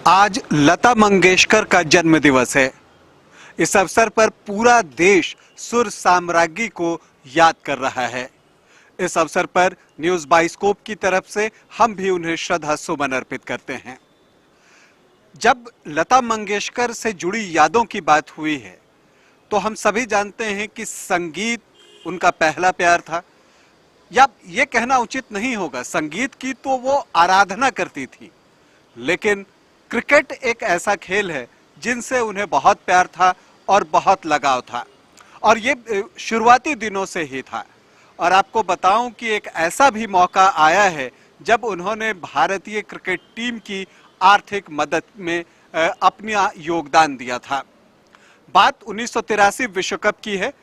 आज लता मंगेशकर का जन्म दिवस है। इस अवसर पर पूरा देश सुर साम्राज्ञी को याद कर रहा है। इस अवसर पर न्यूज बाइस्कोप की तरफ से हम भी उन्हें श्रद्धा सुमन अर्पित करते हैं। जब लता मंगेशकर से जुड़ी यादों की बात हुई है तो हम सभी जानते हैं कि संगीत उनका पहला प्यार था, या ये कहना उचित नहीं होगा, संगीत की तो वो आराधना करती थी, लेकिन क्रिकेट एक ऐसा खेल है जिनसे उन्हें बहुत प्यार था और बहुत लगाव था, और ये शुरुआती दिनों से ही था। और आपको बताऊं कि एक ऐसा भी मौका आया है जब उन्होंने भारतीय क्रिकेट टीम की आर्थिक मदद में अपना योगदान दिया था। बात 1983 विश्व कप की है।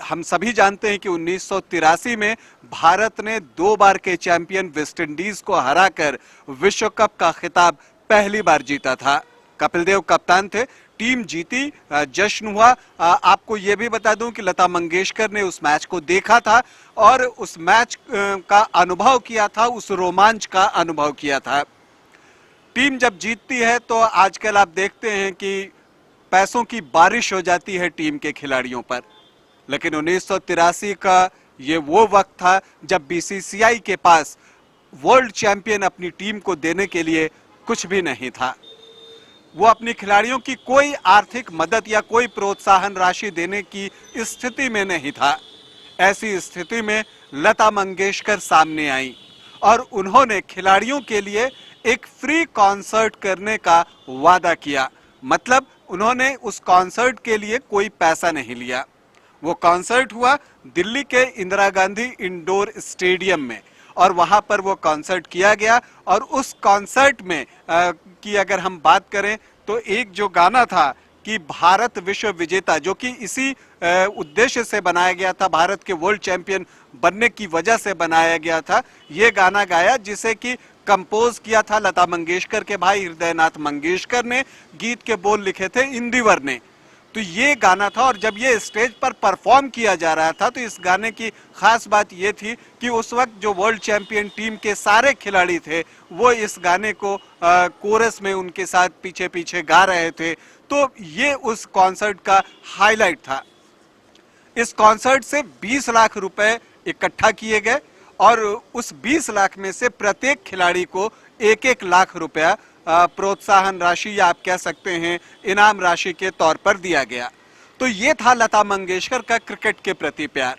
हम सभी जानते हैं कि 1983 में भारत ने 2 बार के चैंपियन वेस्ट इंडीज को हराकर विश्व कप का खिताब पहली बार जीता था। कपिल देव कप्तान थे, टीम जीती, जश्न हुआ। आपको यह भी बता दूं कि लता मंगेशकर ने उस मैच को देखा था और उस मैच का अनुभव किया था, उस रोमांच का अनुभव किया था। टीम जब जीतती है तो आजकल आप देखते हैं कि पैसों की बारिश हो जाती है टीम के खिलाड़ियों पर, लेकिन 1983 का ये वो वक्त था जब बीसीसीआई के पास वर्ल्ड चैंपियन अपनी टीम को देने के लिए कुछ भी नहीं था। वो अपने खिलाड़ियों की कोई आर्थिक मदद या कोई प्रोत्साहन राशि देने की स्थिति में नहीं था। ऐसी स्थिति में लता मंगेशकर सामने आई और उन्होंने खिलाड़ियों के लिए एक फ्री कॉन्सर्ट करने का वादा किया। मतलब उन्होंने उस कॉन्सर्ट के लिए कोई पैसा नहीं लिया। वो कॉन्सर्ट हुआ दिल्ली के इंदिरा गांधी इंडोर स्टेडियम में, और वहां पर वो कॉन्सर्ट किया गया। और उस कॉन्सर्ट में की अगर हम बात करें तो एक जो गाना था कि भारत विश्व विजेता, जो कि इसी उद्देश्य से बनाया गया था, भारत के वर्ल्ड चैंपियन बनने की वजह से बनाया गया था, ये गाना गाया जिसे कि कंपोज किया था लता मंगेशकर के भाई हृदयनाथ मंगेशकर ने। गीत के बोल लिखे थे इंदिवर ने। तो ये गाना था, और जब ये स्टेज पर परफॉर्म किया जा रहा था तो इस गाने की खास बात ये थी कि उस वक्त जो वर्ल्ड चैंपियन टीम के सारे खिलाड़ी थे वो इस गाने को कोरस में उनके साथ पीछे पीछे गा रहे थे। तो ये उस कॉन्सर्ट का हाईलाइट था। इस कॉन्सर्ट से 20 लाख रुपए इकट्ठा किए गए और उस 20 लाख में से प्रत्येक खिलाड़ी को 1-1 लाख रुपया प्रोत्साहन राशि, या आप कह सकते हैं इनाम राशि के तौर पर दिया गया। तो ये था लता मंगेशकर का क्रिकेट के प्रति प्यार।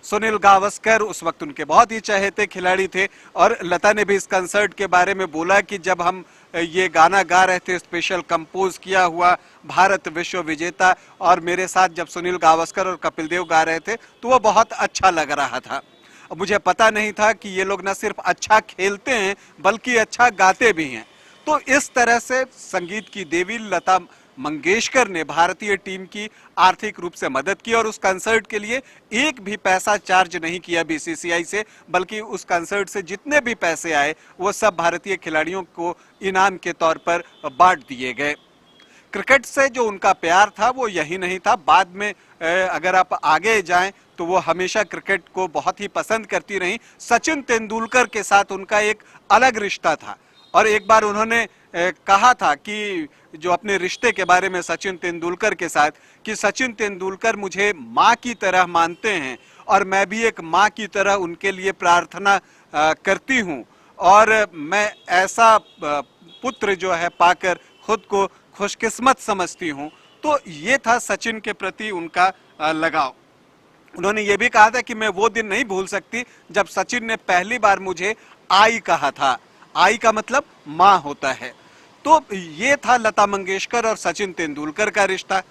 सुनील गावस्कर उस वक्त उनके बहुत ही चहेते खिलाड़ी थे, और लता ने भी इस कंसर्ट के बारे में बोला कि जब हम ये गाना गा रहे थे, स्पेशल कंपोज किया हुआ भारत विश्व विजेता, और मेरे साथ जब सुनील गावस्कर और कपिल देव गा रहे थे तो वो बहुत अच्छा लग रहा था। मुझे पता नहीं था कि ये लोग न सिर्फ अच्छा खेलते हैं बल्कि अच्छा गाते भी हैं। तो इस तरह से संगीत की देवी लता मंगेशकर ने भारतीय टीम की आर्थिक रूप से मदद की, और उस कंसर्ट के लिए एक भी पैसा चार्ज नहीं किया बीसीसीआई से, बल्कि उस कंसर्ट से जितने भी पैसे आए वो सब भारतीय खिलाड़ियों को इनाम के तौर पर बांट दिए गए। क्रिकेट से जो उनका प्यार था वो यही नहीं था। बाद में अगर आप आगे जाएं तो वो हमेशा क्रिकेट को बहुत ही पसंद करती रही। सचिन तेंदुलकर के साथ उनका एक अलग रिश्ता था, और एक बार उन्होंने कहा था कि जो अपने रिश्ते के बारे में सचिन तेंदुलकर के साथ, कि सचिन तेंदुलकर मुझे माँ की तरह मानते हैं और मैं भी एक माँ की तरह उनके लिए प्रार्थना करती हूँ, और मैं ऐसा पुत्र जो है पाकर खुद को खुशकिस्मत समझती हूँ। तो ये था सचिन के प्रति उनका लगाव। उन्होंने ये भी कहा था कि मैं वो दिन नहीं भूल सकती जब सचिन ने पहली बार मुझे आई कहा था। आई का मतलब माँ होता है। तो ये था लता मंगेशकर और सचिन तेंदुलकर का रिश्ता।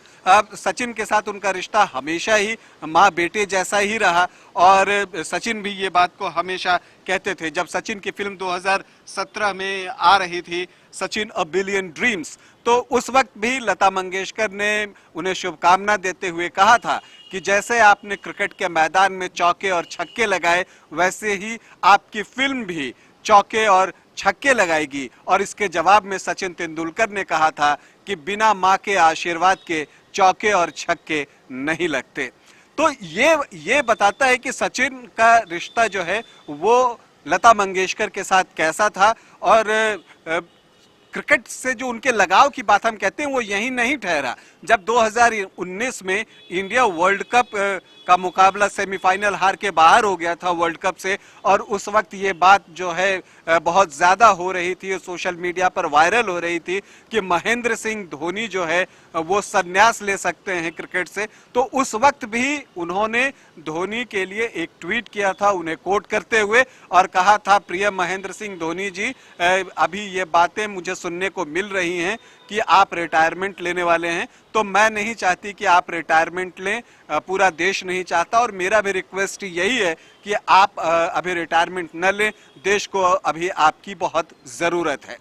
सचिन के साथ उनका रिश्ता हमेशा ही माँ बेटे जैसा ही रहा, और सचिन भी ये बात को हमेशा कहते थे। जब सचिन की फिल्म 2017 में आ रही थी, सचिन अ बिलियन ड्रीम्स, तो उस वक्त भी लता मंगेशकर ने उन्हें शुभकामना देते हुए कहा था कि जैसे आपने क्रिकेट के मैदान में चौके और छक्के लगाए, वैसे ही आपकी फिल्म भी चौके और छक्के लगाएगी। और इसके जवाब में सचिन तेंदुलकर ने कहा था कि बिना माँ के आशीर्वाद के चौके और छक्के नहीं लगते। तो ये बताता है कि सचिन का रिश्ता जो है वो लता मंगेशकर के साथ कैसा था। और क्रिकेट से जो उनके लगाव की बात हम कहते हैं वो यही नहीं ठहरा। जब 2019 में इंडिया वर्ल्ड कप का मुकाबला सेमीफाइनल हार के बाहर हो गया था वर्ल्ड कप से, और उस वक्त ये बात जो है बहुत ज्यादा हो रही थी, सोशल मीडिया पर वायरल हो रही थी कि महेंद्र सिंह धोनी जो है वो संन्यास ले सकते हैं क्रिकेट से। तो उस वक्त भी उन्होंने धोनी के लिए एक ट्वीट किया था उन्हें कोट करते हुए, और कहा था, प्रिय महेंद्र सिंह धोनी जी, अभी ये बातें मुझे सुनने को मिल रही हैं कि आप रिटायरमेंट लेने वाले हैं, तो मैं नहीं चाहती कि आप रिटायरमेंट लें, पूरा देश नहीं चाहता, और मेरा भी रिक्वेस्ट यही है कि आप अभी रिटायरमेंट न लें, देश को अभी आपकी बहुत ज़रूरत है।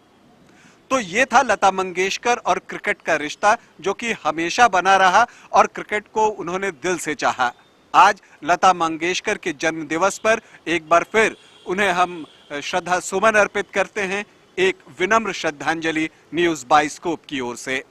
तो ये था लता मंगेशकर और क्रिकेट का रिश्ता, जो कि हमेशा बना रहा और क्रिकेट को उन्होंने दिल से चाहा। आज लता मंगेशकर के जन्म दिवस पर एक बार फिर उन्हें हम श्रद्धा सुमन अर्पित करते हैं, एक विनम्र श्रद्धांजलि न्यूज़ बाइस्कोप की ओर से।